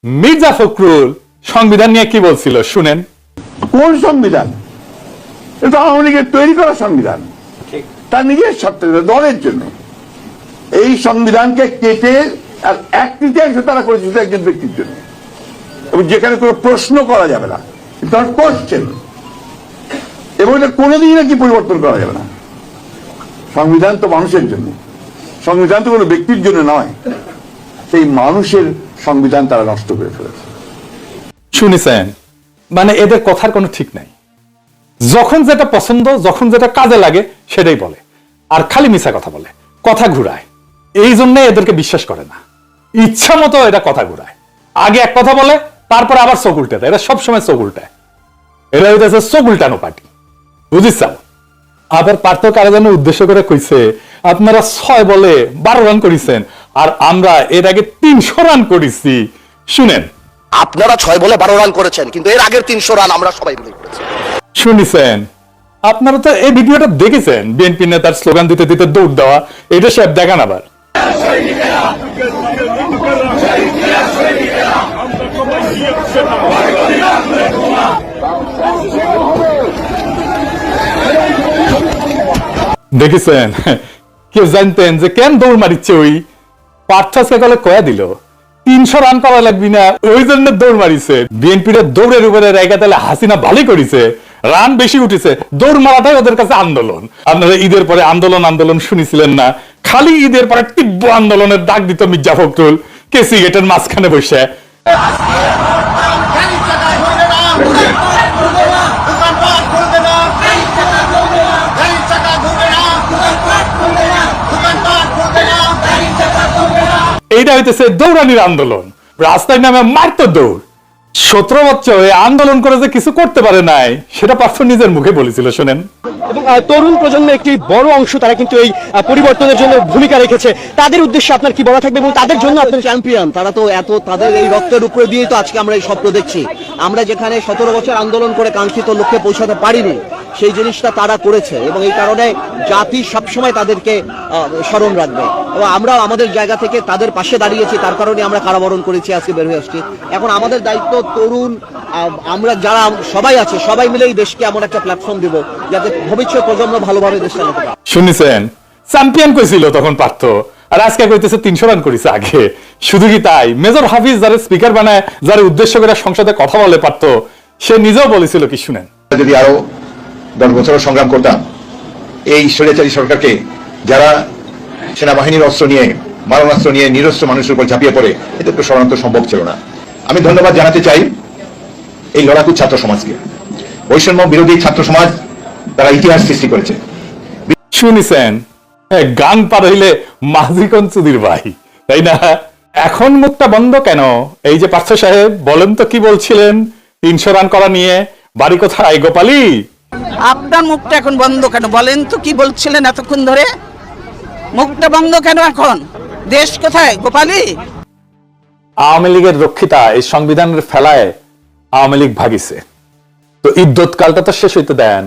মির্জা ফখরুল সংবিধান নিয়ে কি বলছিল শুনেন। কোন সংবিধান? এটা আওয়ামী লীগের তৈরি করা সংবিধান, তার নিজের স্বার্থে, দলের জন্য। এই সংবিধানকে কেটে আর এক তৃতীয়াংশ তারা করেছে একজন ব্যক্তির জন্য, এবং যেখানে কোনো প্রশ্ন করা যাবে না, তার কোশ্চেন, এবং এটা কোনোদিনই নাকি পরিবর্তন করা যাবে না। সংবিধান তো মানুষের জন্য, সংবিধান তো কোনো ব্যক্তির জন্য নয়। সেই মানুষের সংবিধান তারা নষ্ট করে ফেলেছে। শুনেছেন, মানে এদের কথার কোনো ঠিক নাই। যখন যেটা পছন্দ, যখন যেটা কাজে লাগে সেটাই বলে, আর খালি মিছা কথা বলে, কথা ঘুরায়। এই জন্য এদেরকে বিশ্বাস করে না, ইচ্ছা মতো এটা কথা ঘুরায়। আগে এক কথা বলে, তারপর আবার চোখ উল্টে দেয়। এরা সবসময় চোখ উল্টায়, এরা হইতেছে চোখ উল্টানো পার্টি, বুঝিস? আবার পার্থ কারাগারের উদ্দেশ্য করে কইছে আপনারা 6 বলে 12 রান করেছেন, আর আমরা এর আগে 300 রান করেছি। শুনেন, আপনারা 6 বলে 12 রান করেছেন, কিন্তু এর আগের 300 রান আমরা সবাই মিলে করেছি। শুনেছেন, আপনারা তো এই ভিডিওটা দেখেছেন, বিএনপি নেতার স্লোগান দিতে দিতে দৌড় দেওয়া। এটা সব দেখান আবার। দেখেছেন, কেউ জানতেন যে কেন দৌড় মারিচ্ছে? ওই পার্থ গেলে কয়া দিল 300 রান করা লাগবি না, ওই জন্য দৌড় মারিছে। বিএনপির দৌড়ের উপরে রেখা তাহলে হাসিনা ভালোই করেছে, রান বেশি উঠেছে। দৌড় মারাটাই ওদের কাছে আন্দোলন। আপনারা ঈদের পরে আন্দোলন আন্দোলন শুনেছিলেন না? খালি ঈদের পরে তীব্র আন্দোলনের ডাক দিত মির্জা ফখরুল কেসি গেটের মাঝখানে বসে। এইটা হইতেছে দৌড়ানির আন্দোলন, রাস্তায় নামে মারতো দৌড়। 17 বছর আন্দোলন করে যে কিছু করতে পারে নাই, সেটা পার্থ নিজের মুখে বলেছিল। শোনেন, এবং তরুণ প্রজন্মের একটি বড় অংশ তারা কিন্তু এই পরিবর্তনের জন্য ভূমিকা রেখেছে। তাদের উদ্দেশ্যে আপনার কি বলা থাকবে এবং তাদের জন্য আপনার চ্যাম্পিয়ন তারা তো এত, তাদের এই রক্তের উপরে দিয়েই তো আজকে আমরা এই স্বপ্ন দেখছি। আমরা যেখানে 17 বছর আন্দোলন করে কাঙ্ক্ষিত লক্ষ্যে পৌঁছাতে পারিনি, সেই জিনিসটা তারা করেছে, এবং এই কারণে জাতি সবসময় তাদেরকে স্মরণ রাখবে। এবং আমরা আমাদের জায়গা থেকে তাদের পাশে দাঁড়িয়েছি, তার কারণে আমরা কারাবরণ করেছি, আজকে বের হয়ে আসছি। এখন আমাদের দায়িত্ব, তরুণ আমরা যারা সবাই আছে, সবাই মিলে এই দেশকে এমন একটা প্ল্যাটফর্ম দিব যাতে ভবিষ্যৎ প্রজন্ম ভালোভাবে দেশ চালাতে পারে। শুনেছেন, চ্যাম্পিয়ন কইছিল তখন পার্থ, আর আজকে কইতেছে 300 রান করেছে আগে। শুধু কি তাই, মেজর হাফিজ যারা স্পিকার বানায়, যারা উদ্দেশ্য করে সংসদে কথা বলে পার্থ, সে নিজেও বলেছিল কি শুনেন, যদি আরো 10 বছর সংগ্রাম করতাম, এই স্বৈরাচারী সরকারকে, যারা সেনাবাহিনীর অস্ত্র নিয়ে, মারণাস্ত্র নিয়ে নিরস্ত্র মানুষের উপর ঝাঁপিয়ে পড়ে, এটা তো সরানো সম্ভব ছিল না। আমি ধন্যবাদ জানাতে চাই এই লড়াকু ছাত্র সমাজকে, বৈষম্য বিরোধী ছাত্র সমাজ, তারা ইতিহাস সৃষ্টি করেছে। শুনেছেন, গান পার হইলে মাঝিকন চুদির ভাই, তাই না? এখন মুখটা বন্ধ কেন? এই যে পার্থ সাহেব, বলেন তো কি বলছিলেন 300 রান করা নিয়ে? বাড়ি কোথায় গোপালী? আপনার মুখটা এখন বন্ধ কেন বলেন তো? কি বলছিলেন এতক্ষণ ধরে? মুখটা বন্ধ কেন এখন? দেশ কোথায় গোপালী? আওয়ামী লীগের রক্ষিতা এই সংবিধানের ফেলায় আওয়ামী লীগ ভাগিছে, তো ইদ্যত কালটা তো শেষ হইতে দেন,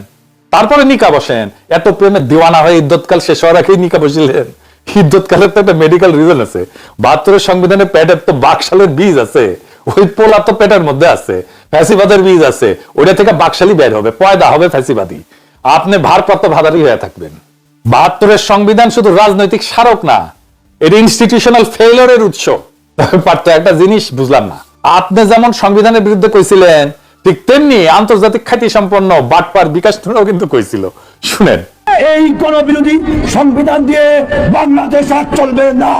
তারপরে নিকা বসেন। এত প্রেমে দিওয়ানা হয়ে ইদ্যত কাল শেষ হওয়ার আগেই নিকা বসিলেন? ইদ্যত কালের তো একটা মেডিকেল রিজন আছে। 72 সংবিধানে পেটের তো বাকশালের বীজ আছে, ওই পোলা তো পেটের মধ্যে আছে, ফ্যাসিবাদের বীজ আছে, ওটা থেকে বাকশালী বের হবে, পয়দা হবে ফ্যাসিবাদী। আপনি ভারপ্রাপ্ত ভাদারি হয়ে থাকবেন। 72 সংবিধান শুধু রাজনৈতিক স্মারক না, এর ইনস্টিটিউশনাল ফেইলিওরের উৎস। পারতো একটা জিনিস বুঝলাম না, আপনি যেমন সংবিধানের বিরুদ্ধে কইছিলেন, ঠিক তেমনি আন্তর্জাতিক খ্যাতি সম্পন্ন বাটপার বিকাশ নুরাও কিন্তু কইছিল। শুনেন, এই গণবিরোধী সংবিধান দিয়ে বাংলাদেশ আর চলবে না।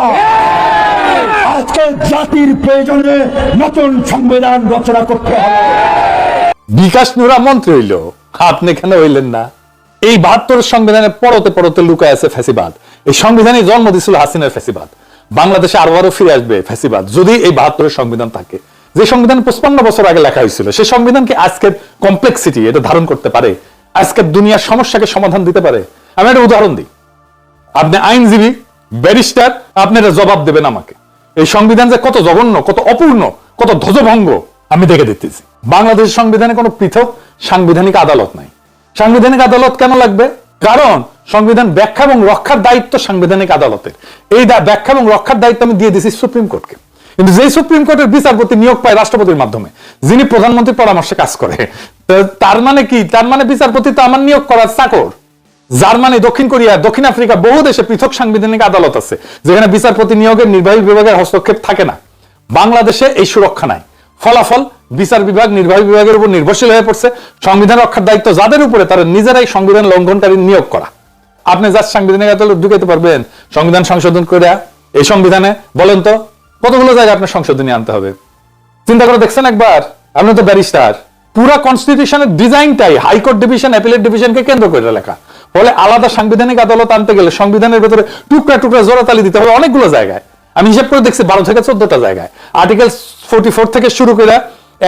আজকে জাতির প্রয়োজনে নতুন সংবিধান রচনা করতে হবে। বিকাশ নুরা মন্ত্রী হইল, আপনি কেন হইলেন না? এই 72 সংবিধানের পরতে পরতে লুকায় আছে ফ্যাসিবাদ। এই সংবিধানে জন্ম দিয়েছিল হাসিনার ফ্যাসিবাদ। বাংলাদেশে আরো ফিরে আসবে ফ্যাসিবাদ যদি এই 72 সংবিধান থাকে। যে সংবিধান 55 বছর আগে লেখা হয়েছিল, সেই সংবিধান কি আজকের কমপ্লেক্সিটি এটা ধারণ করতে পারে? আজকের দুনিয়ার সমস্যাকে সমাধান দিতে পারে? আমি একটা উদাহরণ দিই। আপনি আইনজীবী, ব্যারিস্টার, আপনি এটা জবাব দেবেন আমাকে। এই সংবিধান যে কত জঘন্য, কত অপূর্ণ, কত ধ্বজভঙ্গ আমি দেখে দিতেছি। বাংলাদেশের সংবিধানে কোনো পৃথক সাংবিধানিক আদালত নাই। সাংবিধানিক আদালত কেন লাগবে? কারণ সংবিধান ব্যাখ্যা এবং রক্ষার দায়িত্ব সাংবিধানিক আদালতের। এই ব্যাখ্যা এবং রক্ষার দায়িত্ব আমি দিয়ে দিছি সুপ্রিম কোর্টকে। কিন্তু যেই সুপ্রিম কোর্টের বিচারপতি নিয়োগ পায় রাষ্ট্রপতির মাধ্যমে, যিনি প্রধানমন্ত্রীর পরামর্শে কাজ করে, তার মানে কি? তার মানে বিচারপতি তো আমার নিয়োগ করার চাকর। জার্মানি, দক্ষিণ কোরিয়া, দক্ষিণ আফ্রিকা বহু দেশে পৃথক সাংবিধানিক আদালত আছে যেখানে বিচারপতি নিয়োগের নির্বাহী বিভাগের হস্তক্ষেপ থাকে না। বাংলাদেশে এই সুরক্ষা নাই। ফলাফল বিচার বিভাগ নির্বাহী বিভাগের উপর নির্ভরশীল হয়ে পড়ছে। সংবিধান রক্ষার দায়িত্ব যাদের উপরে, তারা নিজেরাই সংবিধান লঙ্ঘনকারী নিয়োগ করা। আপনি যা সাংবিধানিক আদালত ঢুকাইতে পারবেন সংবিধান সংশোধন করে? এই সংবিধানে বলেন তো কতগুলো জায়গায় আপনার সংশোধনী আনতে হবে? চিন্তা করে দেখছেন একবার? আপনি তো ব্যারিস্টার। পুরা কনস্টিটিউশনের ডিজাইনটাই হাইকোর্ট ডিভিশন, অ্যাপিলেট ডিভিশনকে কেন্দ্র করে লেখা। ফলে আলাদা সাংবিধানিক আদালত আনতে গেলে সংবিধানের ভেতরে টুকরা টুকরা জোড়াতালি দিতে হবে অনেকগুলো জায়গায়। আমি হিসাব করে দেখছি 12 থেকে 14টা জায়গায়। আর্টিকেল 44 থেকে শুরু করে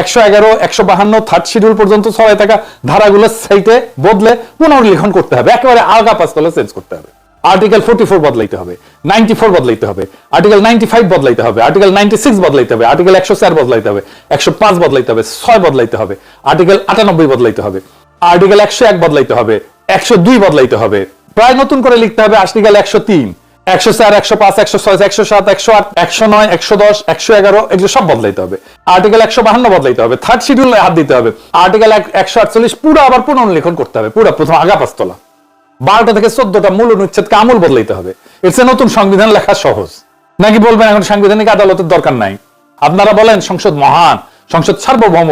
111, 152 থার্ড শিডিউল পর্যন্ত ছড়ায় থাকা ধারাগুলো সাইটে বদলে পুনর্লিখন করতে হবে, একেবারে আলগা পাঁচতলে চেঞ্জ করতে হবে। আর্টিকেল 44 বদলাইতে হবে, 94 বদলাইতে হবে, আর্টিকেল 95 বদলাইতে হবে, আর্টিকেল 96 বদলাইতে হবে, আর্টিকেল 104 বদলাইতে হবে, 105 বদলাইতে হবে, 6 বদলাইতে হবে, আর্টিকেল 98 বদলাইতে হবে, আর্টিকেল 101 বদলাইতে হবে, 102 বদলাইতে হবে, প্রায় নতুন করে লিখতে হবে আর্টিকেল 103, 104, 105, 106, 107, 108, 109, 110, 111 এগুলো সব বদলাইতে হবে। আর্টিকেল 152 বদলাইতে হবে, থার্ড শিডিউলে হাত দিতে হবে। আর্টিকেল 148 পুরো আবার পুনর্লিখন করতে হবে, পুরো প্রথম আগা পাঁচতলা। 12টা থেকে 14টা মূল অনুচ্ছেদকে আমূল বদলাইতে হবে। এর চেয়ে নতুন সংবিধান লেখা সহজ নাকি? বলবেন এখন সাংবিধানিক আদালতের দরকার নাই? আপনারা বলেন সংসদ মহান, সংসদ সার্বভৌম।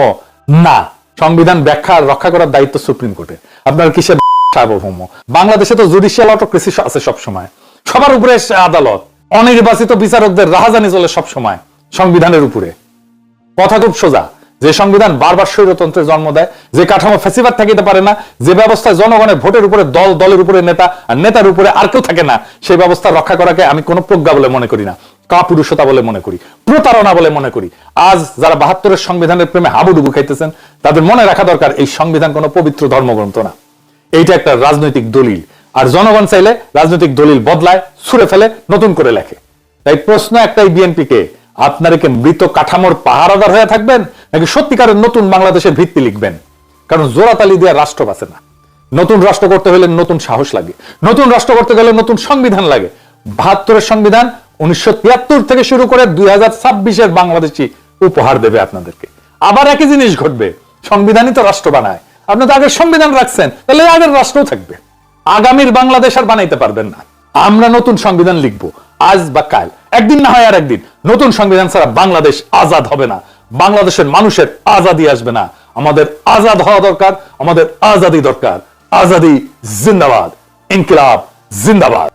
না, সংবিধান ব্যাখ্যা রক্ষা করার দায়িত্ব সুপ্রিম কোর্টের। আপনার কিসের সার্বভৌম? বাংলাদেশে তো জুডিশিয়াল অটোক্রেসি আছে সব সময়, সবার উপরে আদালত, অনির্বাচিত বিচারকদের রাহাজানি চলে সব সময় সংবিধানের উপরে। কথা খুব সোজা, যে সংবিধান বারবার স্বৈরতন্ত্রের জন্ম দেয়, যে কাঠামো ফ্যাসিবাদ থাকিতে পারে না, যে ব্যবস্থায় জনগণের ভোটের উপরে দল, দলের উপরে নেতা, আর নেতার উপরে আর কেউ থাকে না, সেই ব্যবস্থা রক্ষা করাকে আমি কোনো প্রজ্ঞা বলে মনে করি না, কাপুরুষতা বলে মনে করি, প্রতারণা বলে মনে করি। আজ যারা 72-এর সংবিধানের প্রেমে হাবুডুবু খাইতেছেন, তাদের মনে রাখা দরকার এই সংবিধান কোনো পবিত্র ধর্মগ্রন্থ না, এইটা একটা রাজনৈতিক দলিল। আর জনগণ চাইলে রাজনৈতিক দলিল বদলায়, ছুঁড়ে ফেলে, নতুন করে লেখে। তাই প্রশ্ন একটাই বিএনপিকে, আপনারা কি মৃত কাঠামোর পাহারাদার হয়ে থাকবেন নাকি সত্যিকারের নতুন বাংলাদেশের ভিত্তি লিখবেন? কারণ জোড়াতালি দিয়ে রাষ্ট্র বাঁচে না। নতুন রাষ্ট্র করতে হলে নতুন সাহস লাগে, নতুন রাষ্ট্র করতে গেলে নতুন সংবিধান লাগে। 72-এর সংবিধান 1973 থেকে শুরু করে 2026-এর বাংলাদেশি উপহার দেবে আপনাদেরকে। আবার একই জিনিস ঘটবে, সংবিধানই তো রাষ্ট্র বানায়। আপনি তো আগের সংবিধান রাখছেন, তাহলে আগের রাষ্ট্রও থাকবে। আগামীর বাংলাদেশ আর বানাইতে পারবেন না। আমরা নতুন সংবিধান লিখবো আজ বা কাল, একদিন না হয় আর একদিন। নতুন সংবিধান ছাড়া বাংলাদেশ আজাদ হবে না, বাংলাদেশের মানুষের আজাদি আসবে না। আমাদের আজাদ হওয়া দরকার, আমাদের আজাদি দরকার। আজাদি জিন্দাবাদ, ইনকিলাব জিন্দাবাদ।